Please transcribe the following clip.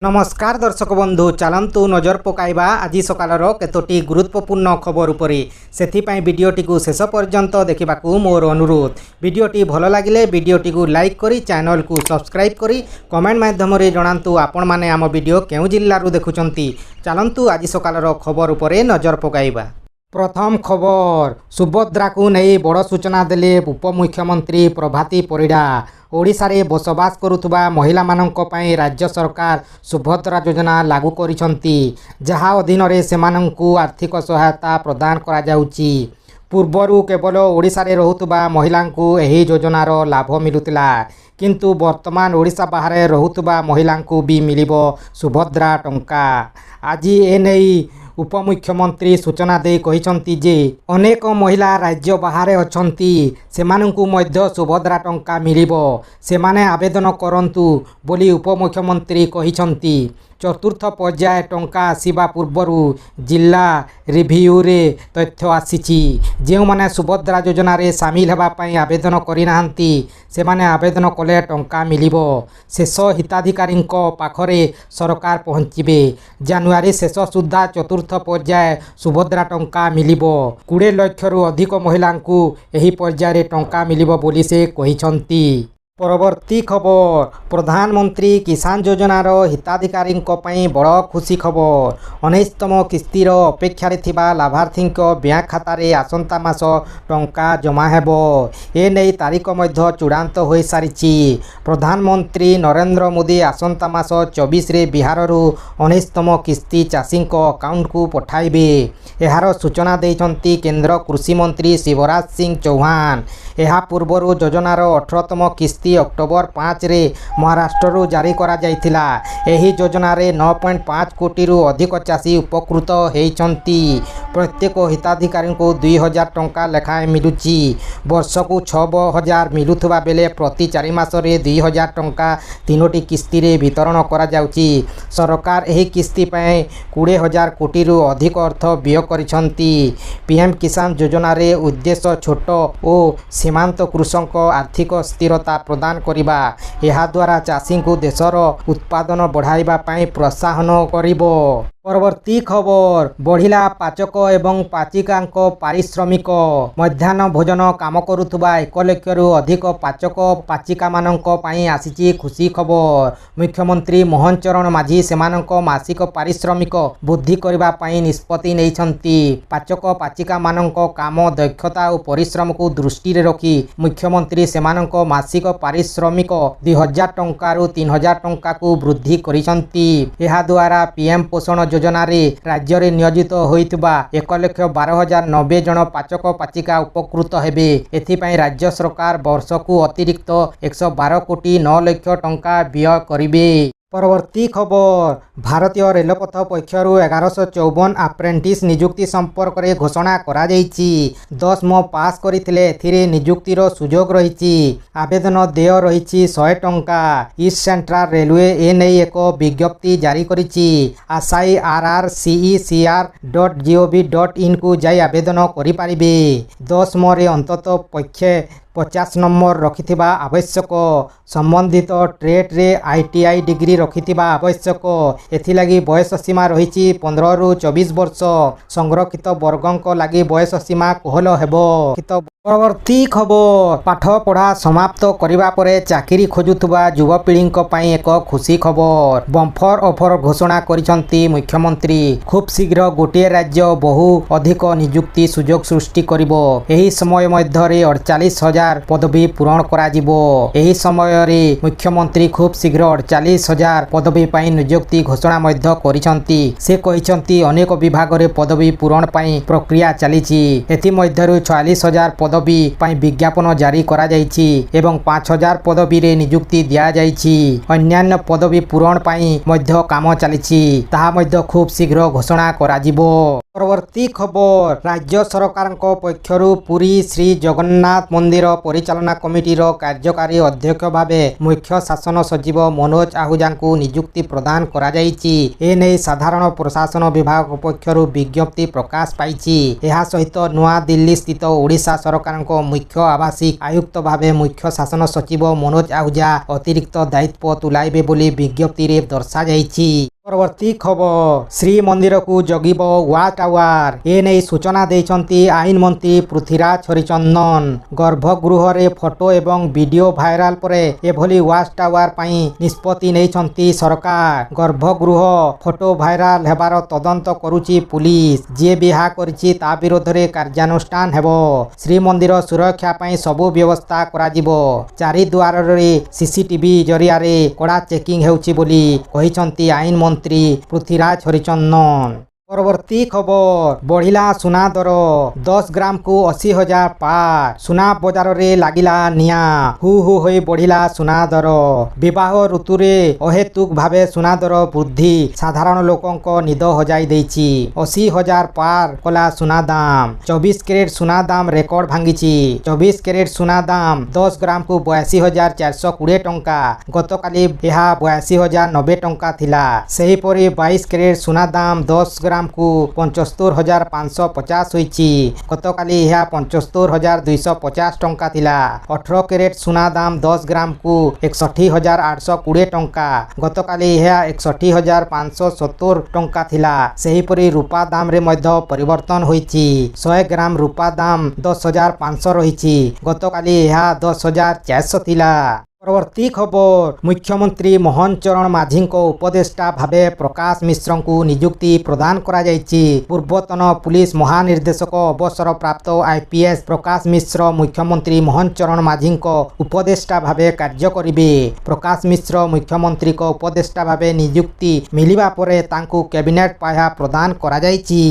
नमस्कार दर्शक बंधु चलतु नजर पकाइबा आज सकालर केतोटी गुरुत्वपूर्ण खबर उपरे सेथिपाई वीडियोटी को शेष पर्यंत देखा मोर अनुरोध। वीडियोटी भल लगिले वीडियोटी को लाइक करी चैनल को सब्सक्राइब करी कमेंट माध्यम जणातु आपण माने आम वीडियो केउ जिल्लारू देखुचंती। चलतु आज सकालर खबर उपरे नजर पकाइबा। प्रथम खबर सुभद्रा को नहीं बड़ सूचना देले उपमुख्यमंत्री प्रभाती परिडा। ओडिशा रे बसवास करुथुबा महिला माननक पई राज्य सरकार सुभद्रा योजना लागू करिसंती, जहा अधीन रे सेमानंकु आर्थिक सहायता प्रदान करा जाउची। पूर्वरु केवल ओडिशा रे रहुथुबा महिलांकु एही योजनार लाभ मिलुतिला, किंतु वर्तमान ओडिशा बाहर रहुथुबा महिलांकु भी मिलिबो सुभद्रा टंका। आज एनेई उपमुख्यमंत्री सूचना दे कहिसंती जे अनेक महिला राज्य बाहर अछंती, सेमानंकु मध्य सुभद्रा टंका मिलिबो, सेमाने आवेदन करंतु बोली उपमुख्यमंत्री कहिसंती। चतुर्थ पर्याय टंका आसीबा पूर्वरु जिला रिव्यू रे तथ्य आसीची। जे माने सुभद्रा योजना रे शामिल हेबा पई आवेदन करिनाहांती सेमाने आवेदन कले टंका मिलिबो। शेष हिताधिकारींक पाखरे सरकार पहुंचिबे। जानुआरी शेष सुद्धा चतुर्थ पर्याय सुभद्रा टंका मिलिबो। 20 लक्षरू अधिक महिलांकु एही पर्याय रे टंका मिलिबो बोली से कहिसंती। परवर्ती खबर प्रधानमंत्री किसान योजनार हिताधिकारी बड़ खुशी खबर। 19तम किस्तीर अपेक्षा थिबा लाभार्थींक बैंक खाता रे आसंता मास टंका जमा हेबो। ए नै तारीख मध्य चूड़ांत हो सारिछि। प्रधानमंत्री नरेंद्र मोदी आसंता मास 24 रे बिहाररू 19तम किस्ती चाषींक अकाउंट को पठाइबे। एहार सूचना दैछंती केंद्र कृषि मंत्री शिवराज सिंह चौहान। एहा पूर्वरु योजनार 18तम किस्ती अक्टोबर 5 रे महाराष्ट्र जारी करा जाइथिला। एही योजना रे 9.5 कोटी रु अधिक चाषी उपकृत हेइचंती। प्रत्येक हिताधिकारी को 2000 टंका लेखाएं मिलुची। वर्ष को 6000 मिलुथुबा बेले प्रति 4 मास रे 2000 टंका 3टी किस्ती रे वितरण करा जाउची। सरकार एही किस्ती पय 20000 कोटी रु अधिक अर्थ व्यय करिसंती। पीएम किसान योजना रे उद्देश्य छोट ओ सीमांत कृषक आर्थिक स्थिरता प्रदान करिबा। एहा द्वारा चाषी को देशर उत्पादन बढ़ाइबा पई प्रोत्साहन करिबो। परवर्ती खबर बढ़िला पाचक एवं पाचिकांक पारिश्रमिक। मध्याह्न भोजन काम करुथुबा 1 लक्षरू अधिक पाचक पाचिका माननक पई आसीची खुशी खबर। मुख्यमंत्री मोहन चरण माझी सेमाननक मासिक पारिश्रमिक वृद्धि करिबा पई निष्पत्ति नेइछंती। पाचक पाचिका माननक काम दक्षता और परिश्रम को दृष्टि रे रखी मुख्यमंत्री सेमाननक मासिक पारिश्रमिक 2000 टंका रु 3000 टंका को वृद्धि करिसंती। एहा द्वारा पीएम पोषण योजना रे राज्य रे नियोजित होइतबा 1,12,090 जन पाचक पाचिका उपकृत हेबे। एथिपाई राज्य सरकार वर्ष को अतिरिक्त 112 कोटी 9 लाख टंका व्यय करिबे। परवर्ती खबर भारतीय रेलपथ पक्षरु 1154 अप्रेंटिस नियुक्ति संपर्क में घोषणा करा जाइछि। 10म पास करथिले एथिरे नियुक्तिर सुजोग रहिछि। आवेदन देय रहिछि 100 टंका। ईस्ट सेंट्रल रेलवे एने एक विज्ञप्ति जारी करिछि। आशाई rrcecr.gov.in को जाई आवेदन करि पारिबे। 10म रे अंतत पक्षे 50 नंबर रखिथिबा आवश्यक। संबंधित ट्रेड रे ITI डिग्री रखिथिबा आवश्यक। एथिलागी बयस सीमा रहिछि 15 रु 24 वर्ष। संरक्षित वर्गंक लागि बयस सीमा कोहल हेबो। परवर्ती खबर पाठ पढ़ा समाप्त करिबा परे चाकरी खोजुथुबा युवपीढ़ींक पई एक खुशी खबर। बम्फर ऑफर घोषणा करिसंती मुख्यमंत्री। खूब शीघ्र गोटे राज्य बहु अधिक नियुक्ति सुजोग सृष्टि करिबो। एही समय मध्य रे 48,000 पदवी पूरण करा जिवो। एही समय रे मुख्यमंत्री खूब शीघ्र 48,000 पदवी पई नियुक्ति घोषणा मध्य करिसंती। से कहिसंती अनेक विभाग रे पदवी पूरण पई प्रक्रिया चलीछि। एथि मध्य रे 46,000 पदवी पई विज्ञापन जारी करा जाइछि एवं 5,000 पदवी रे नियुक्ति दिया जाइछि। अन्यान्य पदवी पूरण पई मध्य काम चलीछि। ताहा मध्य खूब शीघ्र घोषणा करा जिवो। परवर्ती खबर राज्य सरकार पक्षरु पुरी श्री जगन्नाथ मंदिर परिचालना कमिटीर कार्यकारी अध्यक्ष भावे मुख्य शासन सचिव मनोज आहूजा को नियुक्ति प्रदान करा जाइछि। एने साधारण प्रशासन विभाग पक्षरु विज्ञप्ति प्रकाश पाइछि। एहा सहित नवा दिल्ली स्थित ओडिशा सरकार ସରକାରଙ୍କ ମୁଖ୍ୟ ଆବାସିକ ଆୟୁକ୍ତ ଭାବେ ମୁଖ୍ୟ ଶାସନ ସଚିବ ମନୋଜ ଆହୁଜା ଅତିରିକ୍ତ ଦାୟିତ୍ୱ ତୁଲାଇବେ ବୋଲି ବିଜ୍ଞପ୍ତିରେ ଦର୍ଶାଯାଇଛି। ପରବର୍ତ୍ତୀ ଖବର ଶ୍ରୀମନ୍ଦିରକୁ ଜଗିବ ୱାଚ୍ ଟାୱାର ଏନେଇ ସୂଚନା ଦେଇଛନ୍ତି ଆଇନ ମନ୍ତ୍ରୀ ପୃଥ୍ୱୀରାଜ ହରିଚନ୍ଦନ। ଗର୍ଭଗୃହରେ ଫଟୋ ଏବଂ ଭିଡିଓ ଭାଇରାଲ ପରେ ଏଭଳି ୱାଚ୍ ଟାୱାର ପାଇଁ ନିଷ୍ପତ୍ତି ନେଇଛନ୍ତି ସରକାର। ଗର୍ଭଗୃହ ଫଟୋ ଭାଇରାଲ ହେବାର ତଦନ୍ତ କରୁଛି ପୁଲିସ। ଯିଏ ବି ଏହା କରିଛି ତା ବିରୋଧରେ କାର୍ଯ୍ୟାନୁଷ୍ଠାନ ହେବ। ଶ୍ରୀମନ୍ଦିର ସୁରକ୍ଷା ପାଇଁ ସବୁ ବ୍ୟବସ୍ଥା କରାଯିବ। ଚାରିଦୁଆରରେ ସିସିଟିଭି ଜରିଆରେ କଡ଼ା ଚେକିଂ ହେଉଛି ବୋଲି କହିଛନ୍ତି ଆଇନ ମନ୍ତ୍ରୀ ପୃଥ୍ୱୀରାଜ ହରିଚନ୍ଦନ। ପରବର୍ତ୍ତୀ ଖବର ବଢ଼ିଲା ସୁନା ଦର 10 ଗ୍ରାମକୁ 80,000 ପାର। ସୁନା ବଜାରରେ ଲାଗିଲା ନିଆଁ। ହୁ ହୁ ହୋଇ ବଢ଼ିଲା ସୁନା ଦର। ବିବାହ ଋତୁରେ ଅହେତୁକ ଭାବେ ସୁନା ଦର ବୃଦ୍ଧି ସାଧାରଣ ଲୋକଙ୍କ ନିଦ ହଜାଇ ଦେଇଛି। 80,000 ପାର କଲା ସୁନା ଦାମ। 24 କ୍ୟାରେଟ ସୁନା ଦାମ ରେକର୍ଡ ଭାଙ୍ଗିଛି। 24 କ୍ୟାରେଟ ସୁନା ଦାମ 10 ଗ୍ରାମକୁ 82,420 ଟଙ୍କା। ଗତକାଲି ଏହା 82,090 ଟଙ୍କା ଥିଲା। ସେହିପରି 22 କ୍ୟାରେଟ ସୁନା ଦାମ 10 ଗ୍ରାମକୁ 75,550 ହୋଇଛି। ଗତକାଲି ଏହା 75,250 ଟଙ୍କା ଥିଲା। 18 କ୍ୟାରେଟ ସୁନା ଦାମ 10 ଗ୍ରାମକୁ 61,820 ଟଙ୍କା। ଗତକାଲି ଏହା 61,570 ଟଙ୍କା ଥିଲା। ସେହିପରି ରୂପା ଦାମରେ ମଧ୍ୟ ପରିବର୍ତ୍ତନ ହୋଇଛି। 100 ଗ୍ରାମ ରୂପା ଦାମ 10,500 ରହିଛି। ଗତକାଲି ଏହା 10,400 ଥିଲା। ପରବର୍ତ୍ତୀ ଖବର ମୁଖ୍ୟମନ୍ତ୍ରୀ ମୋହନ ଚରଣ ମାଝୀଙ୍କ ଉପଦେଷ୍ଟା ଭାବେ ପ୍ରକାଶ ମିଶ୍ରଙ୍କୁ ନିଯୁକ୍ତି ପ୍ରଦାନ କରାଯାଇଛି। ପୂର୍ବତନ ପୁଲିସ ମହାନିର୍ଦ୍ଦେଶକ ଅବସରପ୍ରାପ୍ତ IPS ପ୍ରକାଶ ମିଶ୍ର ମୁଖ୍ୟମନ୍ତ୍ରୀ ମୋହନ ଚରଣ ମାଝୀଙ୍କ ଉପଦେଷ୍ଟା ଭାବେ କାର୍ଯ୍ୟ କରିବେ। ପ୍ରକାଶ ମିଶ୍ର ମୁଖ୍ୟମନ୍ତ୍ରୀଙ୍କ ଉପଦେଷ୍ଟା ଭାବେ ନିଯୁକ୍ତି ମିଳିବା ପରେ ତାଙ୍କୁ କ୍ୟାବିନେଟ୍ ପାହ୍ୟା ପ୍ରଦାନ କରାଯାଇଛି।